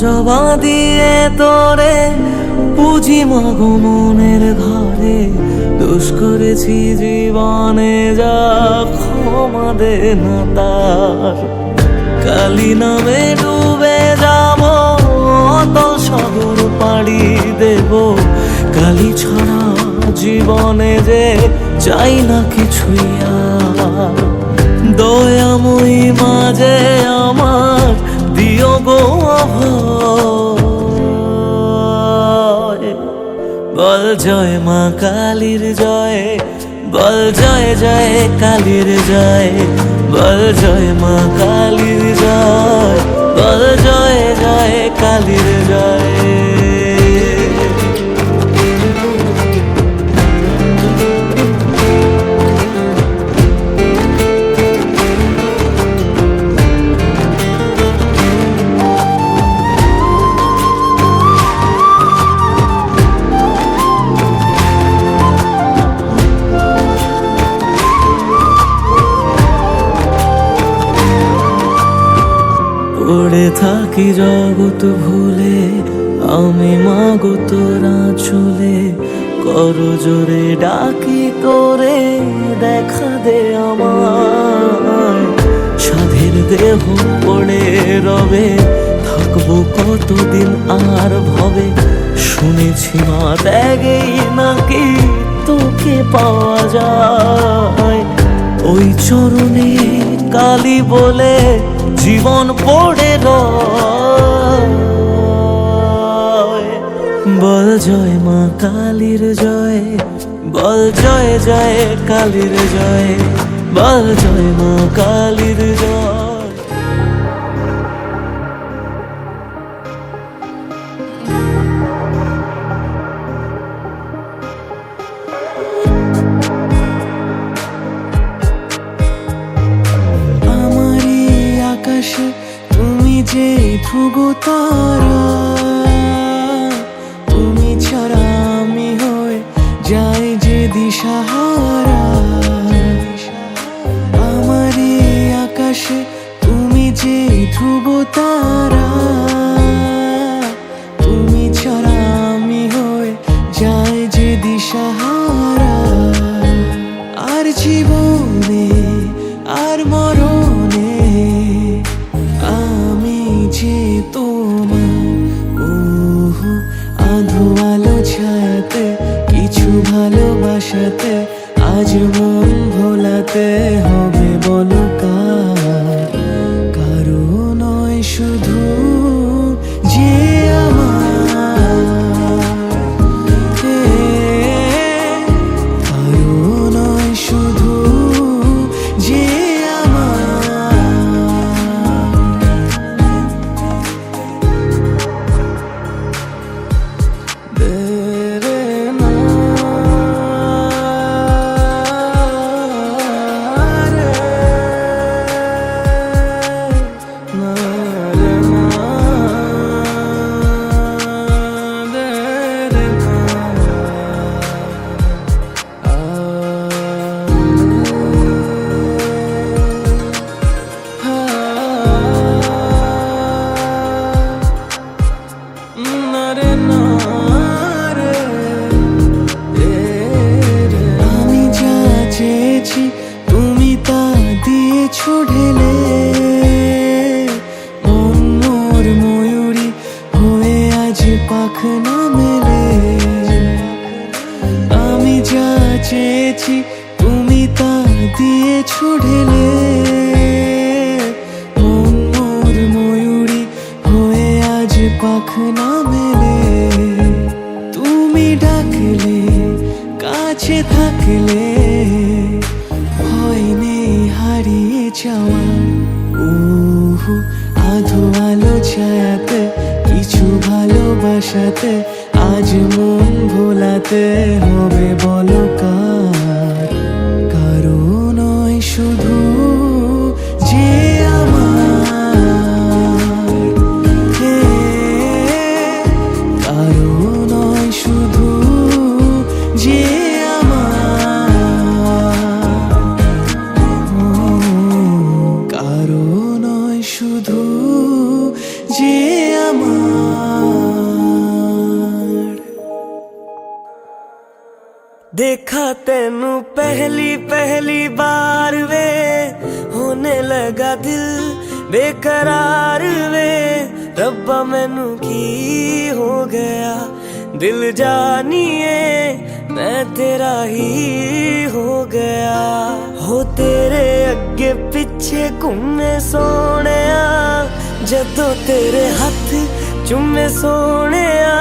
জবা দিয়ে তোরে পুঁজি মাগো মনের ঘরে, দোষ করেছি জীবনে যা ক্ষমা দে না তার। কালী নামে ডুবে যাব অতল সাগর পাড়ি দেব, কালী ছাড়া জীবনে যে চাই না কিছুই আর। দয়াময়ী মাঝে আমার দিও গো অভয়, বল জয় মা কালীর জয়, বল জয় জয় কালীর জয়, বল জয় মা কালীর জয়, বল জয় জয় কালীর জয়। পড়ে থাকি জগৎ ভুলে আমি মাগো তোরা চলে, করো জোরে ডাকি তোরে দেখা দে আমায়। সাধের দেহ পড়ে রবে থাকবো কতদিন আর ভবে, শুনেছি মা ত্যাগেই নাকি তোকে পাওয়া যায়। ওই চরণে কালী বলে জীবন পড়ে রয়, বল জয় মা কালীর জয়, বল জয় জয় কালীর জয়, বল জয় মা কালীর জয়। তুমি যে ধ্রুব তারা, তুমি ছাড়া আমি হয়ে যাই যে দিশাহারা। আমার এই আকাশে তুমি যে ধ্রুব তারা, তুমি ছাড়া আমি হয়ে যাই যে দিশাহারা। আর জীবনে আর মরণে আমি যে তোমার, ওহো আধো আলো ছায়াতে কিছু ভালোবাসাতে আজ মন ভোলাতে হবে বলো কার। কারো নয় শুধু যে আমার, কারো নয় শুধু যে তুমি তা দিয়েছো ঢেলে, মন মোর ময়ূরী হয়ে আজ পাখনা মেলে। আমি যা চেয়েছি তুমি তা দিয়েছো ঢেলে, মন মোর ময়ূরী হয়ে আজ পাখনা মেলে। তুমি ডাকলে কাছে থাকলে ভয় নেই হারিয়ে যাওয়া। ওহো আধো আলো ছায়াতে কিছু ভালোবাসাতে আজ মন ভোলাতে হবে বলো কার। কারো নয় শুধু যে আমার, কারো নয় শুধু যে শুধু যে আমার। देखा तेनू पहली पहली बार वे, होने लगा दिल बेकरार वे। रब्बा मैनू की हो गया, दिल जानिए मैं तेरा ही हो गया। हो तेरे अगे पिछे घूमे सोहणिया, जदों तेरे हथ चुमे सोहणिया,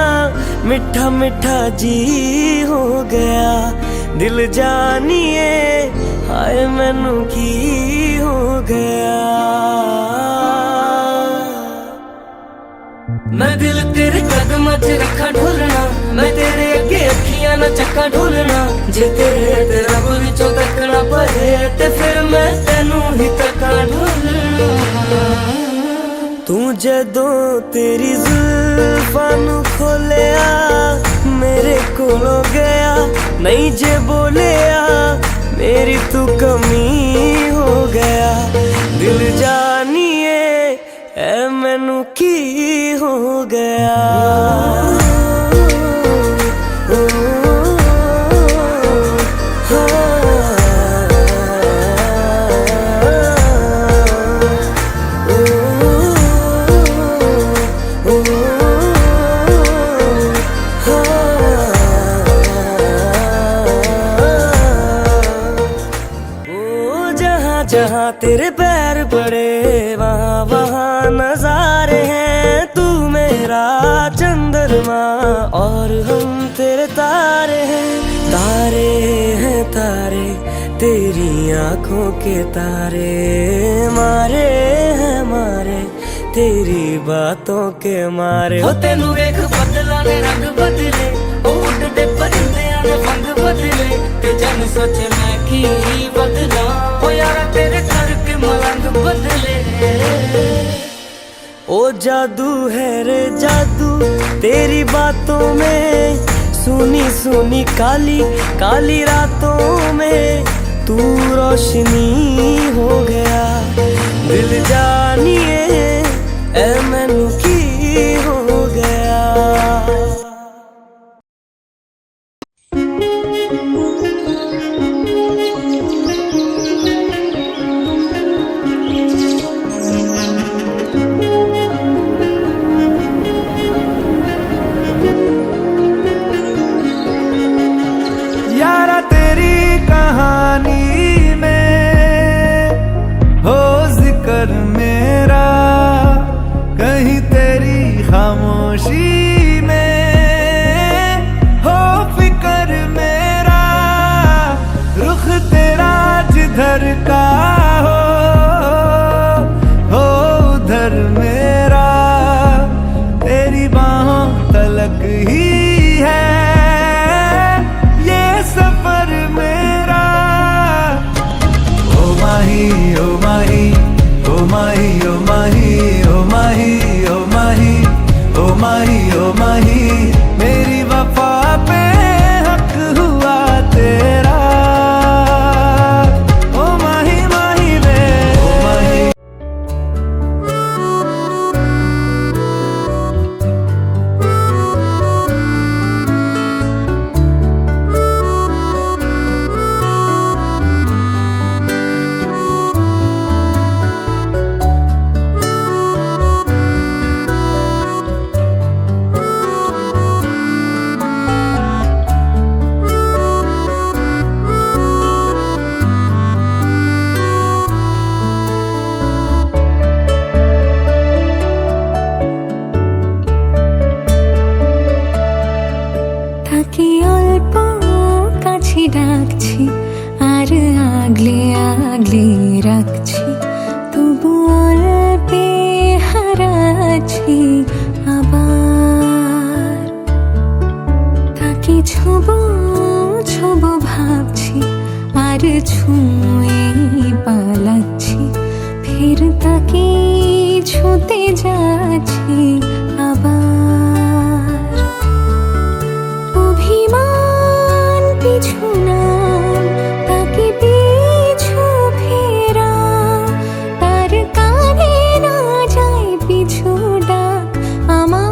मिठा मिठा जी हो गया। दिल जानिए हाय मैनू की हो गया। मैं दिल तेरे कदमां च रखा ढोलना, मैं तेरे अगे अखियां ना चक्का ढोलना। जे तेरे ते रब विचों तकना पए ते फिर मैं तेनू ही तक्का ढोलना। तू जदों तेरी जुल्फां नू खोलिया, मेरे कोलों गया नहीं जे बोलिया, मेरी तू कमी हो गया। दिल जानिए ऐ मैनू की हो गया। जहाँ तेरे पैर पड़े वहाँ वहाँ नजारे हैं। तू मेरा चंद्रमा और हम तेरे तारे हैं। तारे हैं तारे तेरी आंखों के तारे, मारे हैं मारे तेरी बातों के मारे। हो तेनू वेख बदला ने रंग बदले, ओ उड़दे परिंदियां ने फंग बदले, ते जन सोचे मैं की बदला। ओ यारा तेरे करके मलंग बदले। ओ जादू है रे जादू तेरी बातों में, सुनी सुनी काली काली रातों में तू रोशनी हो गया। दिल जानिए ऐ मैनू की हो गया। यारा तेरी कहानी में हो जिक्र मेरा, कहीं तेरी खामोशी में हो फिक्र मेरा। रुख तेरा जिधर का हो उधर मेरा, तेरी बाहों तलक ही है ये सफर मेरा। ओ माही ओ माही ओ माही ओ माही ओ माही ओ माही ओ माही ओ माही, मेरी वफा पे हक हुआ तेरा। ओ माही माही वे ओ माही। তাকে অল্প কাছে ডাকছি আর আগলে আগলে রাখছি, তবু অল্পে হারাচ্ছি আবার। তাকে ছোবো ছোবো ভাবছি আর ছুঁয়ে পালাচ্ছি, ফের তাকে ছুঁতে যাচ্ছি আবার। অভিমান পিছু নাম তাকে পিছু ফেরা, তার কানে না যায় পিছু ডাক আমার।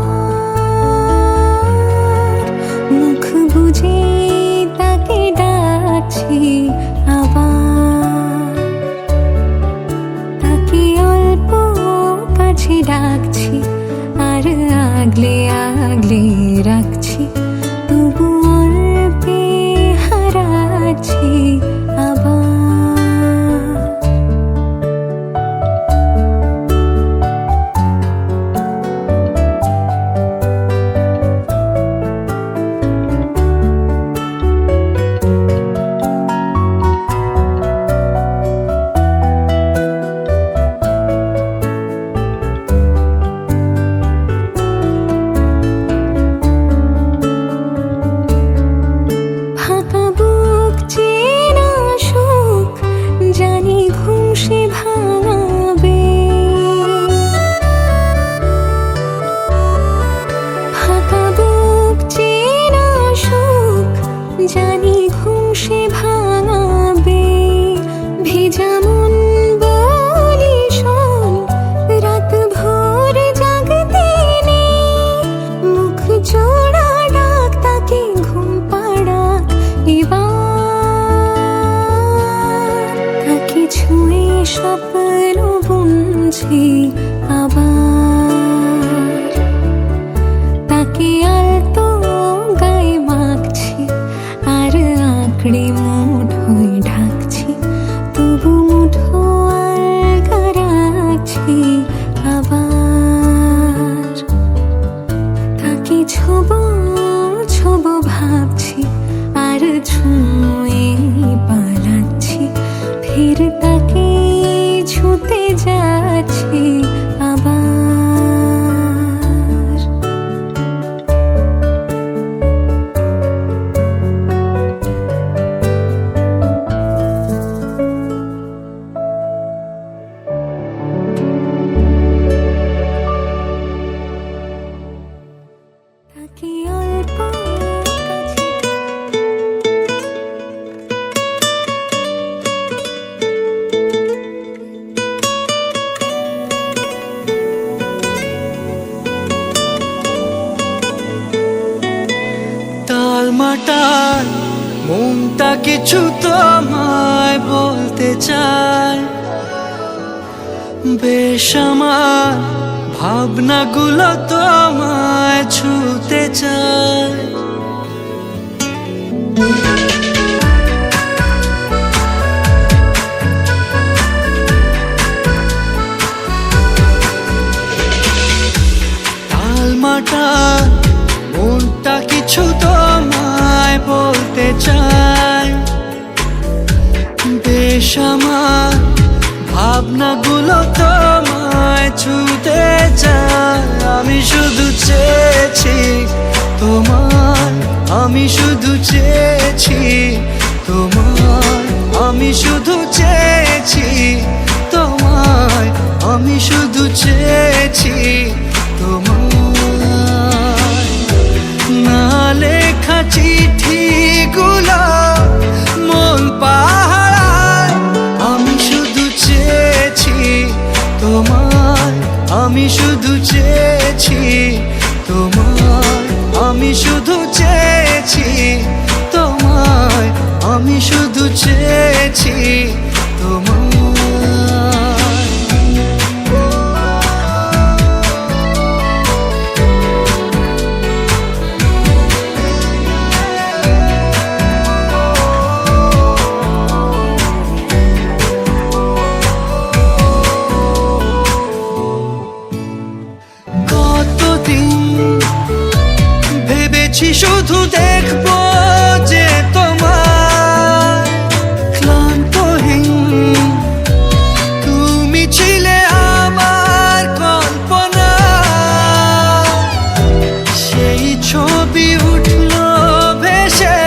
মুখ বুঝে তাকে জানি ঘুম সে ভাঙাবে, ভেজা মন বলি শোন, রাত ভোর জাগতে নেই, মুখ জোড়া ডাক তাকে ঘুম পাড়া এবার, তাকে ছুঁয়ে স্বপ্ন বুনছি আবার, তাকে আলতো গায়ে মাখছি আর আঁকড়ে মুঠোয় ঢাকছি, তবু মুঠো আলগা রাখছি আবার, তাকে ছোবো ছোবো ভাবছি আর ছুঁয়ে পালাচ্ছি, ফের তাকে ছুঁতে যাচ্ছি আবার। তাকে অল্প টালমাটাল মনটা কিছু তোমায় বলতে চায়, বেশ আমার ভাবনাগুলো তোমায় ছুতে চায়। টালমাটাল মনটা কিছু তোমায় বলতে চায়, বেশ আমার ভাবনাগুলো তোমায় ছুতে চায়। আমি শুধু চেয়েছি তোমার, আমি শুধু চেয়েছি তোমার, আমি শুধু চেয়েছি তোমায়, আমি শুধু চেয়েছি তোমার। না লেখা চিঠিগুলো মন পাহারায়, আমি শুধু চেয়েছি তোমার, আমি শুধু চেয়েছি তোমার, আমি শুধু চেয়েছি তোমায়, আমি শুধু চেয়েছি তোমার। ভেবেছি শুধু দেখবো যে তোমার ক্লান্তহীন, তুমি ছিলে আমার কল্পনা, সেই ছবি উঠলো ভেসে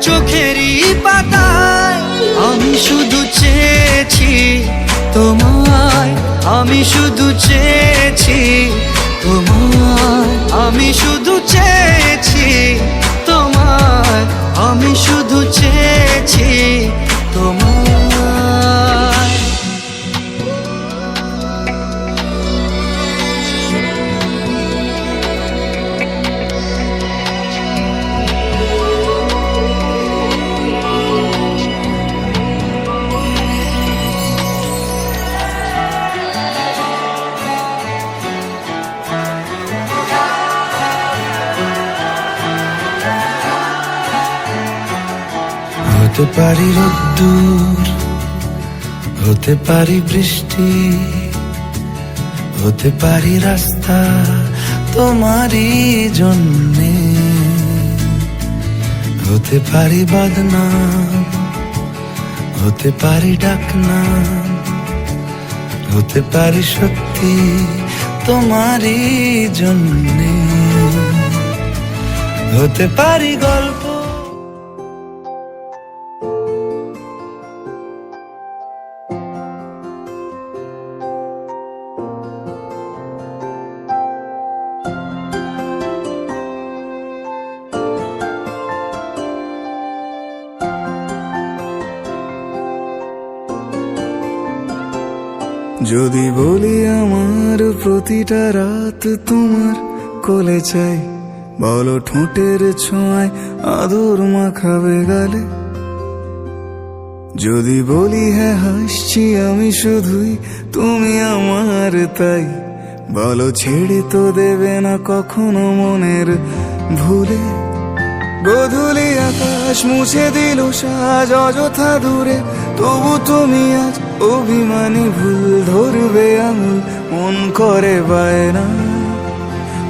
চোখেরই পাতায়। আমি শুধু চেয়েছি তোমায়, আমি শুধু চেয়েছি তোমায়, আমি শুধু চেয়েছি তোমায়, আমি শুধু চেয়েছি তোমায়। হতে পারি রোদ্দুর, হতে পারি বৃষ্টি, হতে পারি রাস্তা তোমারই জন্যে, হতে পারি বদনাম, হতে পারি ডাকনাম, হতে পারি সত্যি তোমারই জন্যে, হতে পারি গল্প। যদি বলি আমার প্রতিটা রাত তোমার কোলে চাই, বলো ঠোঁটের ছোঁয়ায় আদর মাখাবে গালে। যদি বলি হ্যাঁ হাসছি আমি শুধুই, তুমি আমার তাই, বলো ছেড়ে তো দেবে না কখনো মনের ভুলে। গোধূলি আকাশ মুছে দিল সাজ অযথা দূরে, তবু তুমি আজ অভিমানী ভুল ধরবে আঙুল, মন করে বায়না।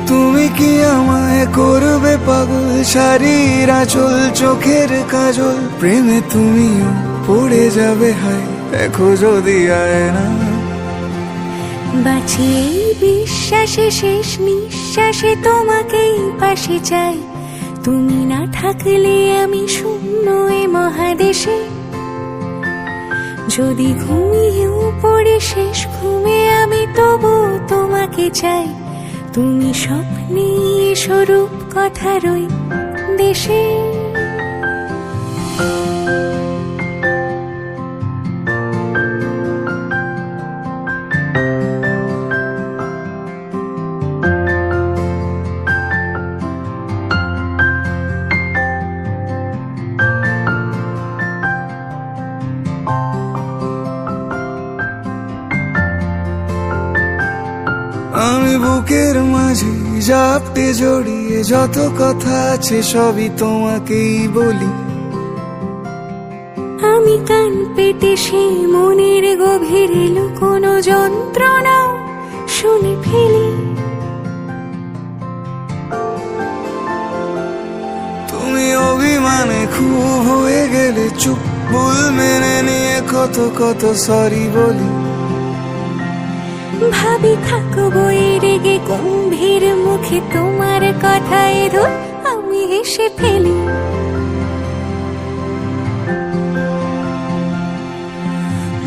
তুমি কি আমায় করবে পাগল, শাড়ির আঁচল চোখের কাজল, প্রেমে তুমিও পড়ে যাবে হায় দেখো যদি আয়না। বাঁচি এই বিশ্বাসে শেষ নিঃশ্বাসে তোমাকেই পাশে চাই, তুমি না থাকলে আমি শূন্য এ মহাদেশে। যদি ঘুমিয়েও পড়ে শেষ ঘুমে আমি তবু তোমাকে চাই, তুমি স্বপ্নে স্বরূপ কথারই দেশে। আমি বুকের মাঝে জাপটে জড়িয়ে যত কথা আছে সবই তোমাকেই বলি। আমি কান পেতে সেই মনের গভীরে লুকোনো যন্ত্রণা শুনে ফেলি। তুমি অভিমানে খুব হয়ে গেলে চুপ, ভুল মেনে নিয়ে কত কত সরি বলি। ভাবি থাকবো এই রেগে গম্ভীর মুখে তোমার কথায় ধর আমি হেসে ফেলি।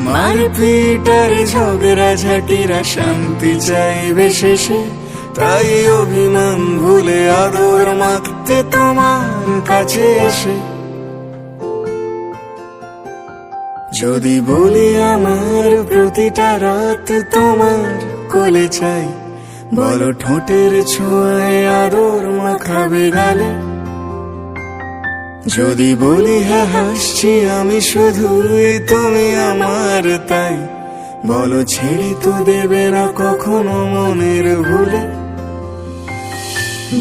মারপিট আর ঝগড়া ঝাঁটিরা শান্তি চাইবে শেষে, তাই অভিমান ভুলে আদর মাখতে তোমার কাছে এসে। যদি বলি আমার প্রতিটা রাত তোমার কোলে চাই, বলো ঠোঁটের ছোঁয়ায় আদর মাখাবে গালে। যদি বলি হ্যাঁ হাসছি আমি শুধুই, তুমি আমার তাই, বলো ছেড়ে তো দেবে না কখনো মনের ভুলে।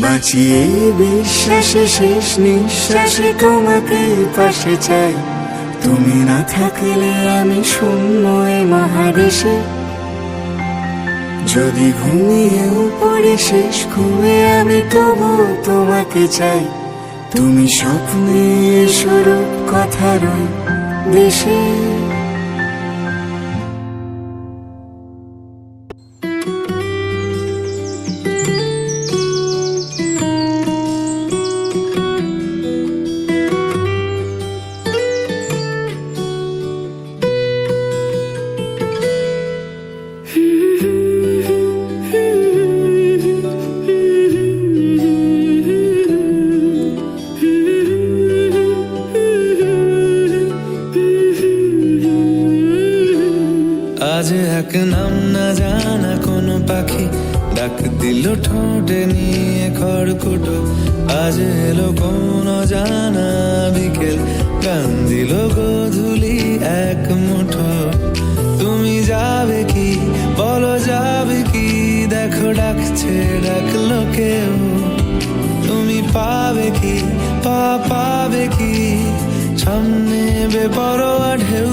বাঁচিয়ে বিশ্বাসে শেষ নিঃশ্বাসে তোমাকে পাশে চাই, তুমি না থাকলে আমি শূন্য এ মহাদেশে। যদি ঘুমিয়েও পড়ে শেষ ঘুমে আমি তবু তোমাকে চাই, তুমি স্বপ্নে স্বরূপ কথারই দেশে। আজ এক নাম না জানা কোন পাখি ডাক দিল ঠোঁটে নিয়ে খড়কুটো, আজ এলো কোন জানা বিকেল গান দিল গোধূলি এক মুঠো। তুমি যাবে কি বলো যাবে কি, দেখো ডাকছে ডাকলো কেউ। তুমি পাবে কি পাবে কি, সামনে বেপরোয়া ঢেউ।